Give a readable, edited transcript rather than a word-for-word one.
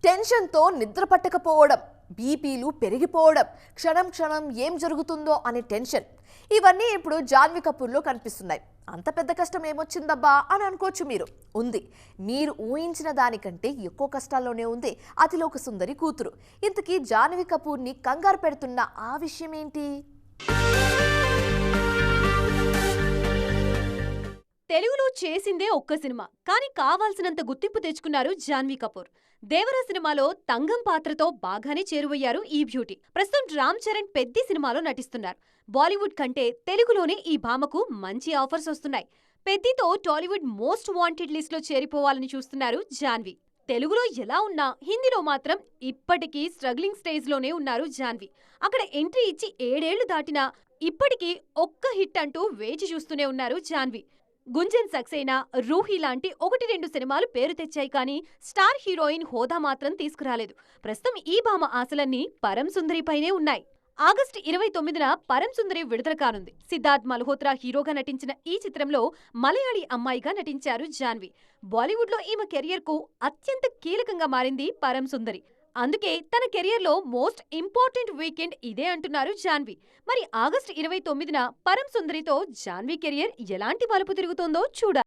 టెన్షన్తో నిద్ర పట్టకపోవడం, బీపీలు పెరిగిపోవడం, క్షణం క్షణం ఏం జరుగుతుందో అనే టెన్షన్, ఇవన్నీ ఇప్పుడు జాన్వీ కపూర్లో కనిపిస్తున్నాయి. అంత పెద్ద కష్టం ఏమొచ్చిందబ్బా అని అనుకోవచ్చు మీరు. ఉంది. మీరు ఊహించిన దానికంటే ఎక్కువ కష్టాల్లోనే ఉంది అతిలోక సుందరి కూతురు. ఇంతకీ జాన్వీ కపూర్ని కంగారు పెడుతున్న ఆ విషయం ఏంటి? తెలుగులో చేసిందే ఒక్క సినిమా, కానీ కావాల్సినంత గుర్తింపు తెచ్చుకున్నారు జాన్వీ కపూర్. దేవరా సినిమాలో తంగం పాత్రతో బాగానే చేరువయ్యారు ఈ బ్యూటీ. ప్రస్తుతం రామ్ చరణ్ పెద్ది సినిమాలో నటిస్తున్నారు. బాలీవుడ్ కంటే తెలుగులోనే ఈ భామకు మంచి ఆఫర్స్ వస్తున్నాయి. పెద్దితో టాలీవుడ్ మోస్ట్ వాంటెడ్ లిస్ట్లో చేరిపోవాలని చూస్తున్నారు జాన్వీ. తెలుగులో ఎలా ఉన్నా హిందీలో మాత్రం ఇప్పటికీ స్ట్రగ్లింగ్ స్టేజ్లోనే ఉన్నారు జాన్వీ. అక్కడ ఎంట్రీ ఇచ్చి 7 ఏళ్లు దాటినా ఇప్పటికీ ఒక్క హిట్ అంటూ వేచి చూస్తూనే ఉన్నారు జాన్వీ. గుంజన్ సక్సేనా, రూహీ లాంటి 1-2 సినిమాలు పేరు తెచ్చాయి, కానీ స్టార్ హీరోయిన్ హోదా మాత్రం తీసుకురాలేదు. ప్రస్తుతం ఈ భామ ఆశలన్నీ పరం సుందరిపైనే ఉన్నాయి. ఆగస్టు 29న పరం సుందరి విడుదల కానుంది. సిద్ధార్థ్ మల్హోత్రా హీరోగా నటించిన ఈ చిత్రంలో మలయాళీ అమ్మాయిగా నటించారు జాన్వీ. బాలీవుడ్లో ఈమె కెరియర్కు అత్యంత కీలకంగా మారింది పరం సుందరి. అందుకే తన కెరియర్లో మోస్ట్ ఇంపార్టెంట్ వీకెండ్ ఇదే అంటున్నారు జాన్వీ. మరి ఆగస్టు 29న పరం సుందరితో జాన్వీ కెరియర్ ఎలాంటి మలుపు తిరుగుతోందో చూడాలి.